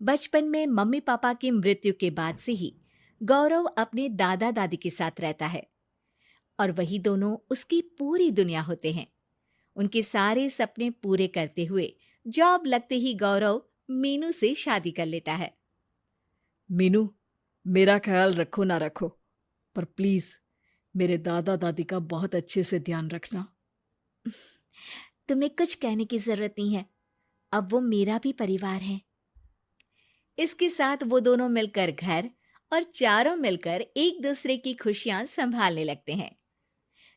बचपन में mummy papa की मृत्यु के बाद से ही गौरव अपने दादा दादी के साथ रहता है और वही दोनों उसकी पूरी दुनिया होते हैं। उनके सारे सपने पूरे करते हुए जॉब लगते ही गौरव मीनू से शादी कर लेता है। मीनू, मेरा ख्याल रखो ना रखो, पर प्लीज मेरे दादा दादी का बहुत अच्छे से ध्यान रखना। तुम्हें कुछ कहने की जरूरत नहीं है, अब वो मेरा भी परिवार है। इसके साथ वो दोनों मिलकर घर और चारों मिलकर एक दूसरे की खुशियां संभालने लगते हैं।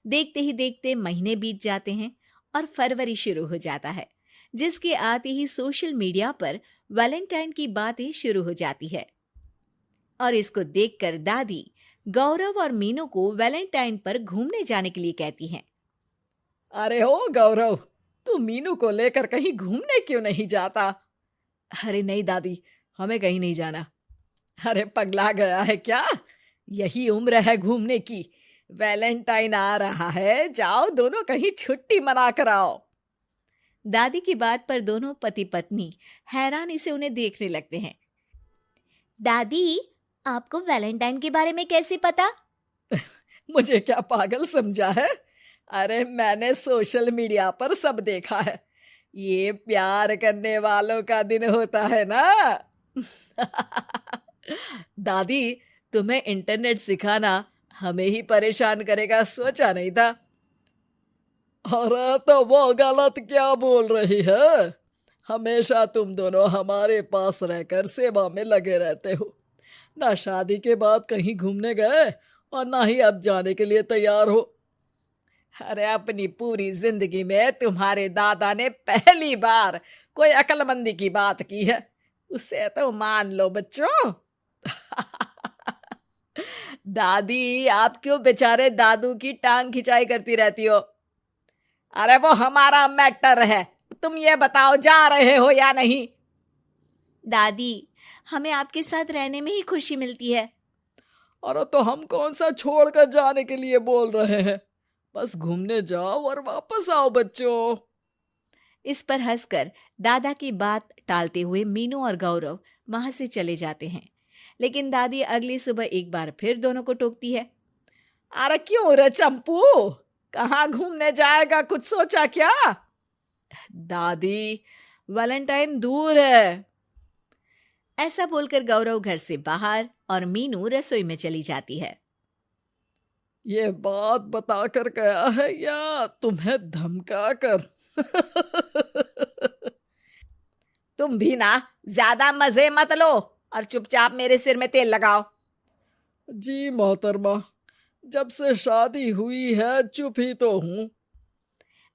देखते ही देखते महीने बीत जाते हैं और फरवरी शुरू हो जाता है, जिसके आते ही सोशल मीडिया पर वैलेंटाइन की बातें शुरू हो जाती है। और इसको देखकर दादी गौरव और मीनू को वैलेंटाइन पर घूमने जाने के लिए कहती हैं। अरे हो गौरव, तू मीनू को लेकर कहीं घूमने क्यों नहीं जाता? अरे नहीं दादी, हमें कहीं नहीं जाना। अरे पगला गया है क्या? यही उम्र है घूमने की। वैलेंटाइन आ रहा है, जाओ दोनों कहीं छुट्टी मना कर आओ। दादी की बात पर दोनों पति पत्नी हैरानी से उन्हें देखने लगते हैं। दादी, आपको वैलेंटाइन के बारे में कैसे पता? मुझे क्या पागल समझा है? अरे मैंने सोशल मीडिया पर सब देखा है। ये प्यार करने वालों का दिन होता है ना। दादी, तुम्हें इंटरनेट सिखाना हमें ही परेशान करेगा, सोचा नहीं था। अरे तो वो गलत क्या बोल रही है? हमेशा तुम दोनों हमारे पास रहकर सेवा में लगे रहते हो। ना शादी के बाद कहीं घूमने गए और ना ही अब जाने के लिए तैयार हो। अरे अपनी पूरी जिंदगी में तुम्हारे दादा ने पहली बार कोई अक्लमंदी की बात की है, उसे तो मान लो बच्चों। दादी, आप क्यों बेचारे दादू की टांग खिंचाई करती रहती हो? अरे वो हमारा मैटर है, तुम ये बताओ जा रहे हो या नहीं? दादी, हमें आपके साथ रहने में ही खुशी मिलती है। अरे तो हम कौन सा छोड़कर जाने के लिए बोल रहे हैं? बस घूमने जाओ और वापस आओ बच्चों। इस पर हंसकर दादा की बात टालते हुए मीनू और गौरव वहां से चले जाते हैं। लेकिन दादी अगली सुबह एक बार फिर दोनों को टोकती है। अरे क्यों रे चंपू, कहाँ घूमने जाएगा, कुछ सोचा क्या? दादी, वैलेंटाइन दूर है। ऐसा बोलकर गौरव घर से बाहर और मीनू रसोई में चली जाती है। ये बात बता कर गया है या तुम्हें धमका कर? तुम भी ना ज्यादा मजे मत लो और चुपचाप मेरे सिर में तेल लगाओ। जी मोहतरमा, जब से शादी हुई है चुप ही तो हूँ।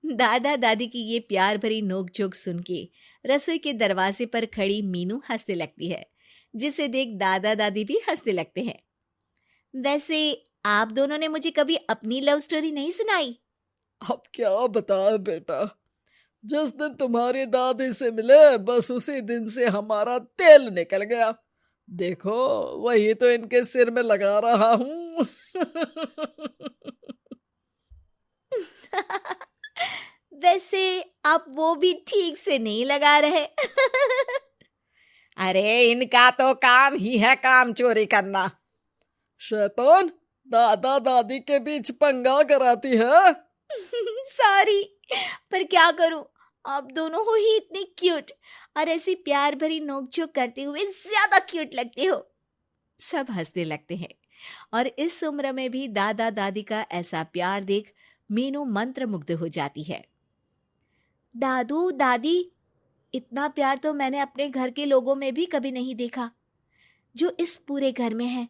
दादा दादी की ये प्यार भरी नोकझोंक सुन के रसोई के दरवाजे पर खड़ी मीनू हंसने लगती है, जिसे देख दादा दादी भी हंसने लगते हैं। वैसे आप दोनों ने मुझे कभी अपनी लव स्टोरी नहीं सुनाई। अब क्या बताए बेटा, जिस दिन तुम्हारी दादी से मिले बस उसी दिन से हमारा तेल निकल गया। देखो वही तो इनके सिर में लगा रहा हूँ। वैसे आप वो भी ठीक से नहीं लगा रहे। अरे इनका तो काम ही है काम चोरी करना। शैतान, दादा दादी के बीच पंगा कराती है। सॉरी, पर क्या करूं, आप दोनों हो ही इतने क्यूट और ऐसी प्यार भरी नोकझोंक करते हुए ज्यादा क्यूट लगते हो। सब हंसने लगते हैं और इस उम्र में भी दादा दादी का ऐसा प्यार देख मीनू मंत्रमुग्ध हो जाती है। दादू दादी, इतना प्यार तो मैंने अपने घर के लोगों में भी कभी नहीं देखा जो इस पूरे घर में है।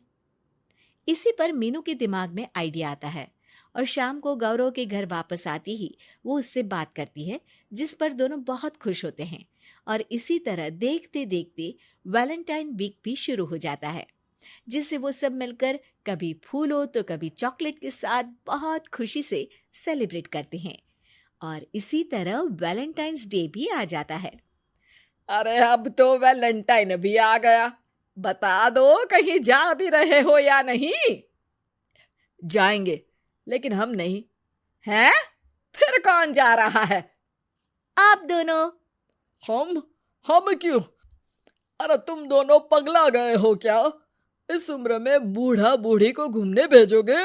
इसी पर मीनू के दिमाग में आइडिया आता है और शाम को गौरव के घर वापस आती ही वो उससे बात करती है, जिस पर दोनों बहुत खुश होते हैं। और इसी तरह देखते देखते वैलेंटाइन वीक भी शुरू हो जाता है, जिसे वो सब मिलकर कभी फूलों तो कभी चॉकलेट के साथ बहुत खुशी से सेलिब्रेट करते हैं। और इसी तरह वैलेंटाइंस डे भी आ जाता है। अरे अब तो वैलेंटाइन भी आ गया, बता दो कहीं जा भी रहे हो या नहीं? जाएंगे, लेकिन हम नहीं। हैं? फिर कौन जा रहा है? आप दोनों। हम क्यों? अरे तुम दोनों पगला गए हो क्या? इस उम्र में बूढ़ा बूढ़ी को घूमने भेजोगे?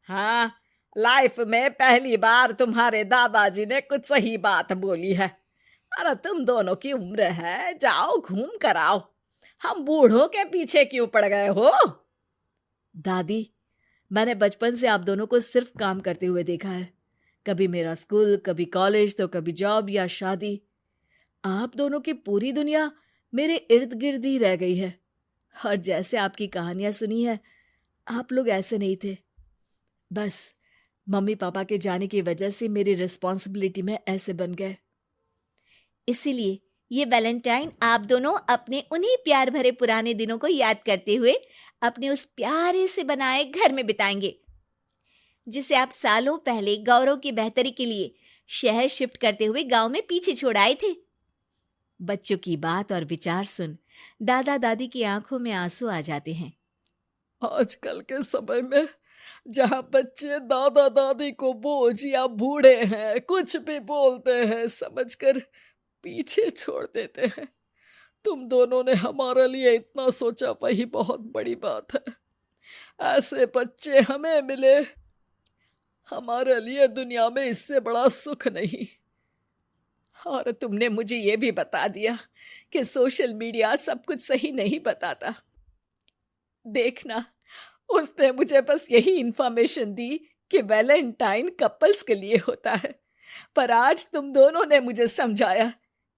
हाँ, लाइफ में पहली बार तुम्हारे दादाजी ने कुछ सही बात बोली है। अरे तुम दोनों की उम्र है, जाओ घूम कर आओ। हम बूढ़ों के पीछे क्यों पड़ गए हो? दादी, मैंने बचपन से आप दोनों को सिर्फ काम करते हुए देखा है। कभी मेरा स्कूल, कभी कॉलेज, तो कभी जॉब या शादी। आप दोनों की पूरी दुनिया मेरे इर्द गिर्द ही रह गई है। और जैसे आपकी कहानियां सुनी है, आप लोग ऐसे नहीं थे। बस मम्मी पापा के जाने की वजह से मेरी रिस्पॉन्सिबिलिटी में ऐसे बन गए। इसीलिए ये वैलेंटाइन आप दोनों अपने उन्हीं प्यार भरे पुराने दिनों को याद करते हुए अपने उस प्यारे से बनाए घर में बिताएंगे, जिसे आप सालों पहले गौरव की बेहतरी के लिए शहर शिफ्ट करते हुए गांव में पीछे छोड़ आए थे। बच्चों की बात और विचार सुन दादा दादी की आंखों में आंसू आ जाते हैं। आजकल के समय में जहाँ बच्चे दादा दादी को बोझ या बूढ़े हैं कुछ भी बोलते हैं समझकर पीछे छोड़ देते हैं। तुम दोनों ने हमारे लिए इतना सोचा, वही बहुत बड़ी बात है। ऐसे बच्चे हमें मिले, हमारे लिए दुनिया में इससे बड़ा सुख नहीं। और तुमने मुझे ये भी बता दिया कि सोशल मीडिया सब कुछ सही नहीं बताता। देखना, उसने मुझे बस यही इंफॉर्मेशन दी कि वैलेंटाइन कपल्स के लिए होता है, पर आज तुम दोनों ने मुझे समझाया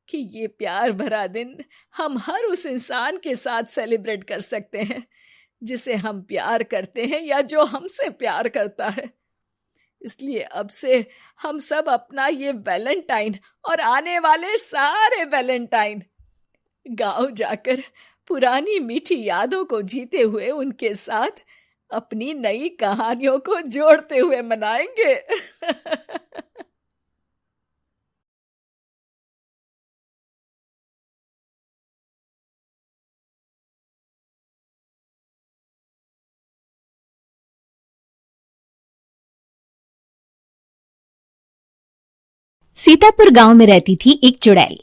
कि ये प्यार भरा दिन हम हर उस इंसान के साथ सेलिब्रेट कर सकते हैं जिसे हम प्यार करते हैं या जो हमसे प्यार करता है। इसलिए अब से हम सब अपना ये वैलेंटाइन और आने वाले सारे वैलेंटाइन गांव जाकर पुरानी मीठी यादों को जीते हुए उनके साथ अपनी नई कहानियों को जोड़ते हुए मनाएंगे। सीतापुर गांव में रहती थी एक चुड़ैल,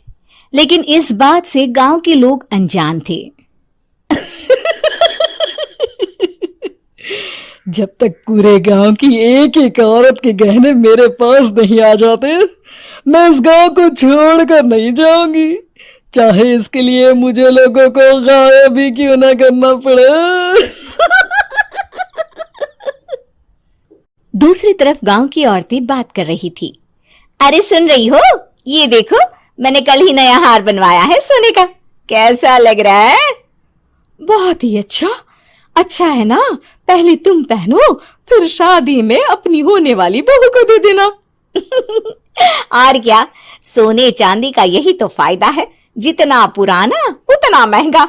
लेकिन इस बात से गांव के लोग अनजान थे। जब तक पूरे गांव की एक एक औरत के गहने मेरे पास नहीं आ जाते, मैं इस गांव को छोड़कर नहीं जाऊंगी, चाहे इसके लिए मुझे लोगों को गायब भी क्यों ना करना पड़े। दूसरी तरफ गांव की औरतें बात कर रही थी। अरे सुन रही हो, ये देखो, मैंने कल ही नया हार बनवाया है सोने का, कैसा लग रहा है? बहुत ही अच्छा। अच्छा है ना, पहले तुम पहनो, फिर शादी में अपनी होने वाली बहू को दे देना। और क्या, सोने चांदी का यही तो फायदा है, जितना पुराना उतना महंगा।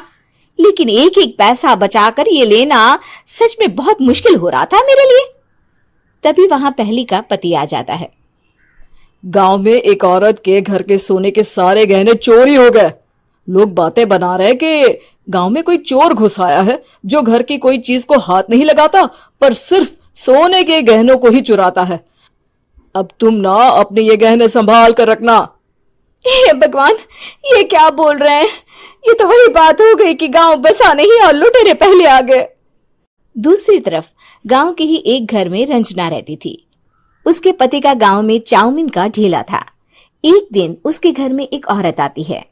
लेकिन एक एक पैसा बचाकर ये लेना सच में बहुत मुश्किल हो रहा था मेरे लिए। तभी वहां पहली का पति आ जाता है। गांव में एक औरत के घर के सोने के सारे गहने चोरी हो गए। लोग बातें बना रहे कि गांव में कोई चोर घुस आया है जो घर की कोई चीज को हाथ नहीं लगाता पर सिर्फ सोने के गहनों को ही चुराता है। अब तुम ना अपने ये गहने संभाल कर रखना। हे भगवान, ये क्या बोल रहे हैं? ये तो वही बात हो गई कि गांव बसा नहीं और लुटेरे पहले आ गए। दूसरी तरफ गांव के ही एक घर में रंजना रहती थी। उसके पति का गांव में चाउमीन का ठेला था। एक दिन उसके घर में एक औरत आती है।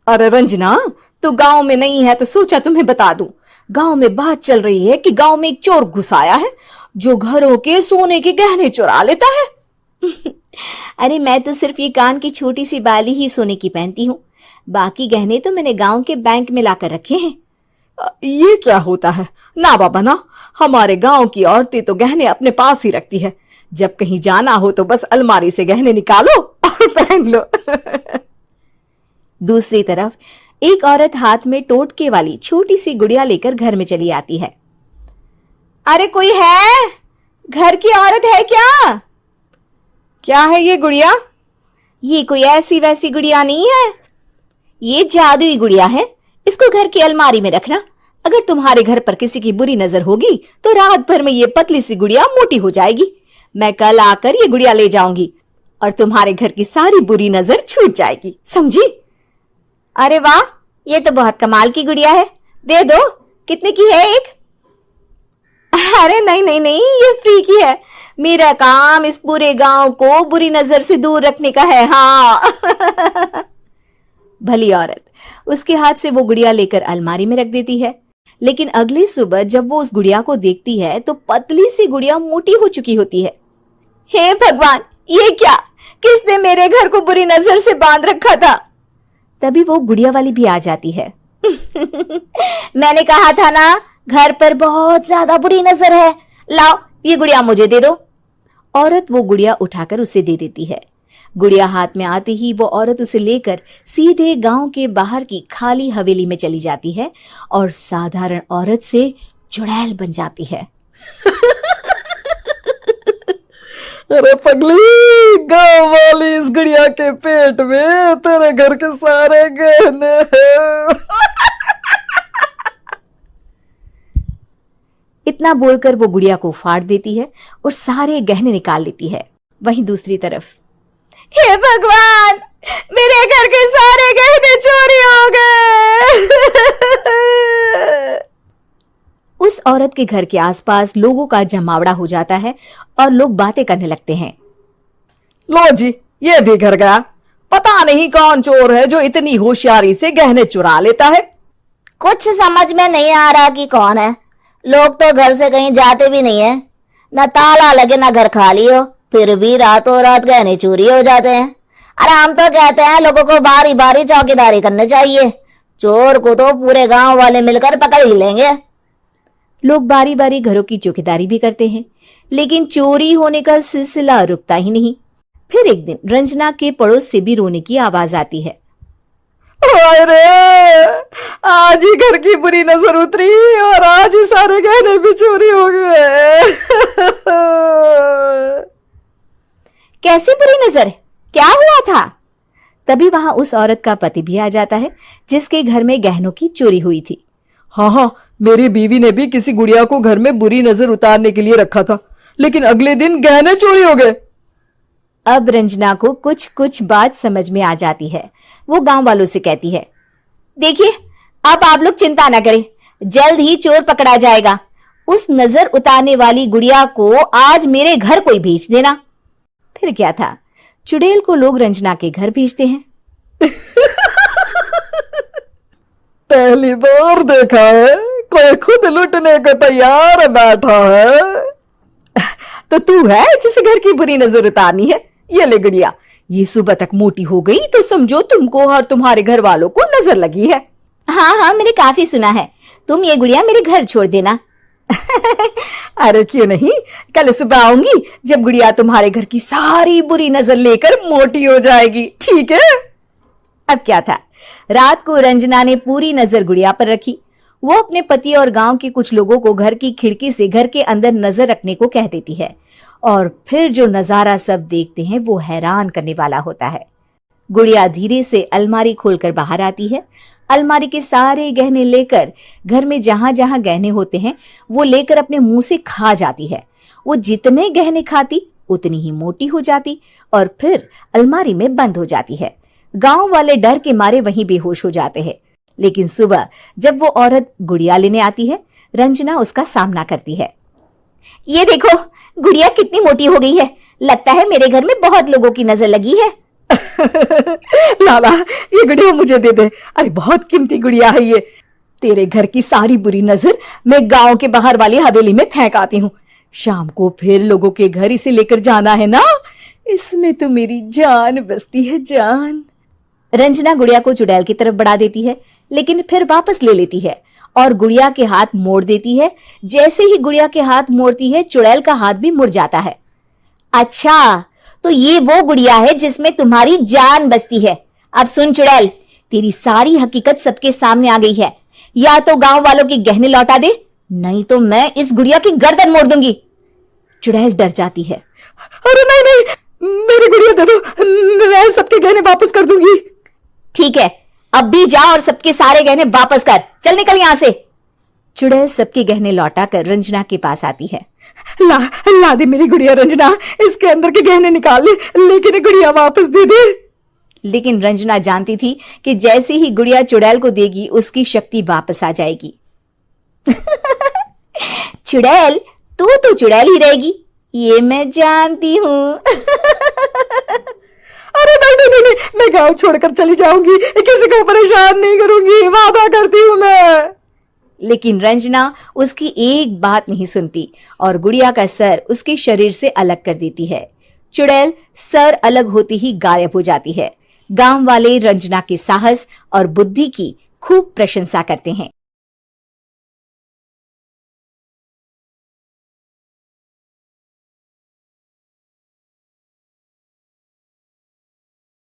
अरे रंजना, तू गांव में नहीं है तो सोचा तुम्हें बता दूं। गांव में बात चल रही है कि गांव में एक चोर घुस आया है जो घरों के सोने के गहने चुरा लेता है। अरे मैं तो सिर्फ ये कान की छोटी सी बाली ही सोने की पहनती हूँ, बाकी गहने तो मैंने गांव के बैंक में लाकर रखे हैं। ये क्या होता है? ना बाबा ना, हमारे गांव की औरतें तो गहने अपने पास ही रखती है। जब कहीं जाना हो तो बस अलमारी से गहने निकालो और पहन लो। दूसरी तरफ एक औरत हाथ में टोटके वाली छोटी सी गुड़िया लेकर घर में चली आती है। अरे कोई है? घर की औरत है क्या? क्या है ये गुड़िया? ये कोई ऐसी वैसी गुड़िया नहीं है, ये जादुई गुड़िया है। इसको घर की अलमारी में रखना। अगर तुम्हारे घर पर किसी की बुरी नजर होगी तो रात भर में ये पतली सी गुड़िया मोटी हो जाएगी। मैं कल आकर ये गुड़िया ले जाऊंगी और तुम्हारे घर की सारी बुरी नजर छूट जाएगी, समझी? अरे वाह, ये तो बहुत कमाल की गुड़िया है, दे दो। कितने की है एक? अरे नहीं नहीं नहीं, ये फ्री की है। मेरा काम इस पूरे गांव को बुरी नजर से दूर रखने का है। हाँ। भली औरत उसके हाथ से वो गुड़िया लेकर अलमारी में रख देती है। लेकिन अगली सुबह जब वो उस गुड़िया को देखती है तो पतली सी गुड़िया मोटी हो चुकी होती है। हे भगवान, ये क्या? किसने मेरे घर को बुरी नजर से बांध रखा था? तभी वो गुड़िया वाली भी आ जाती है। मैंने कहा था ना, घर पर बहुत ज्यादा बुरी नजर है। लाओ, ये गुड़िया मुझे दे दो। औरत वो गुड़िया उठाकर उसे दे देती है। गुड़िया हाथ में आते ही वो औरत उसे लेकर सीधे गांव के बाहर की खाली हवेली में चली जाती है और साधारण औरत से चुड़ैल बन जाती है। अरे पगली, गांव वाली इस गुड़िया के पेट में तेरे घर के सारे गहने हैं। इतना बोलकर वो गुड़िया को फाड़ देती है और सारे गहने निकाल लेती है। वहीं दूसरी तरफ, हे भगवान, मेरे घर के सारे गहने चोरी हो गए। उस औरत के घर के आसपास लोगों का जमावड़ा हो जाता है और लोग बातें करने लगते हैं। लो जी, ये भी घर गया। पता नहीं कौन चोर है जो इतनी होशियारी से गहने चुरा लेता है। कुछ समझ में नहीं आ रहा कि कौन है। लोग तो घर से कहीं जाते भी नहीं है, न ताला लगे न घर खाली हो, फिर भी रातों रात गहने चोरी हो जाते हैं। अरे हम तो कहते हैं लोगों को बारी बारी चौकीदारी करनी चाहिए, चोर को तो पूरे गांव वाले मिलकर पकड़ ही लेंगे। लोग बारी बारी घरों की चौकीदारी भी करते हैं, लेकिन चोरी होने का सिलसिला रुकता ही नहीं। फिर एक दिन रंजना के पड़ोस से भी रोने की आवाज आती है। अरे, आज ही घर की बुरी नजर उतरी और आज ही सारे गहने भी चोरी हो गए। कैसी बुरी नजर? क्या हुआ था? तभी वहां उस औरत का पति भी आ जाता है जिसके घर में गहनों की चोरी हुई थी। हाँ, मेरी बीवी ने भी किसी गुड़िया को घर में बुरी नजर उतारने के लिए रखा था, लेकिन अगले दिन गहने चोरी हो गए। अब रंजना को कुछ कुछ बात समझ में आ जाती है। वो गांव वालों से कहती है, देखिए, अब आप लोग चिंता न करें, जल्द ही चोर पकड़ा जाएगा। उस नजर उतारने वाली गुड़िया को आज मेरे घर कोई भेज देना। फिर क्या था, चुड़ैल को लोग रंजना के घर भेजते हैं। पहली बार देखा है कोई खुद लुटने को तैयार बैठा है। तो तू है जिसे घर की बुरी नजर उतारनी है? ये ले गुड़िया, ये सुबह तक मोटी हो गई तो समझो तुमको और तुम्हारे घर वालों को नजर लगी है। हाँ हाँ, मैंने काफी सुना है। तुम ये गुड़िया मेरे घर छोड़ देना। अरे क्यों नहीं, कल सुबह आऊंगी जब गुड़िया तुम्हारे घर की सारी बुरी नजर लेकर मोटी हो जाएगी, ठीक है? अब क्या था, रात को रंजना ने पूरी नजर गुड़िया पर रखी। वो अपने पति और गांव के कुछ लोगों को घर की खिड़की से घर के अंदर नजर रखने को कह देती है और फिर जो नजारा सब देखते हैं वो हैरान करने वाला होता है। गुड़िया धीरे से अलमारी खोलकर बाहर आती है। अलमारी के सारे गहने लेकर घर में जहां जहां गहने होते हैं वो लेकर अपने मुंह से खा जाती है। वो जितने गहने खाती उतनी ही मोटी हो जाती और फिर अलमारी में बंद हो जाती है। गांव वाले डर के मारे वहीं बेहोश हो जाते हैं। लेकिन सुबह जब वो औरत गुड़िया लेने आती है, रंजना उसका सामना करती है। ये देखो, गुड़िया कितनी मोटी हो गई है। लगता है मेरे घर में बहुत लोगों की नजर लगी है। लाला, ये गुड़िया मुझे दे दे। अरे बहुत कीमती गुड़िया है ये। तेरे घर की सारी बुरी नजर मैं गांव के बाहर वाली हवेली में फेंक आती हूँ। शाम को फिर लोगों के घर इसे लेकर जाना है ना। इसमें तो मेरी जान बसती है, जान। रंजना गुड़िया को चुड़ैल की तरफ बढ़ा देती है, लेकिन फिर वापस ले लेती है और गुड़िया के हाथ मोड़ देती है। जैसे ही गुड़िया के हाथ मोड़ती है, चुड़ैल का हाथ भी मुड़ जाता है। अच्छा, तो ये वो गुड़िया है जिसमें तुम्हारी जान बसती है। अब सुन चुड़ैल, तेरी सारी हकीकत सबके सामने आ गई है। या तो गांव वालों के गहने लौटा दे, नहीं तो मैं इस गुड़िया की गर्दन मोड़ दूंगी। चुड़ैल डर जाती है। अरे नहीं नहीं, मेरी गुड़िया दे दो, मैं सबके गहने वापस कर दूंगी। ठीक है, अब भी जा और सबके सारे गहने वापस कर। चल निकल यहां से। चुड़ैल सबके गहने लौटाकर रंजना के पास आती है। ला दे मेरी गुड़िया रंजना, इसके अंदर के गहने निकाल ले, लेकिन गुड़िया वापस दे दे। लेकिन रंजना जानती थी कि जैसे ही गुड़िया चुड़ैल को देगी उसकी शक्ति वापस आ जाएगी। चुड़ैल, तू तो चुड़ैल ही रहेगी, ये मैं जानती हूँ। अरे नहीं नहीं नहीं, मैं गांव छोड़कर चली जाऊंगी, किसी को परेशान नहीं करूंगी, वादा करती हूँ मैं। लेकिन रंजना उसकी एक बात नहीं सुनती और गुड़िया का सर उसके शरीर से अलग कर देती है। चुड़ैल सर अलग होते ही गायब हो जाती है। गांव वाले रंजना के साहस और बुद्धि की खूब प्रशंसा करते हैं।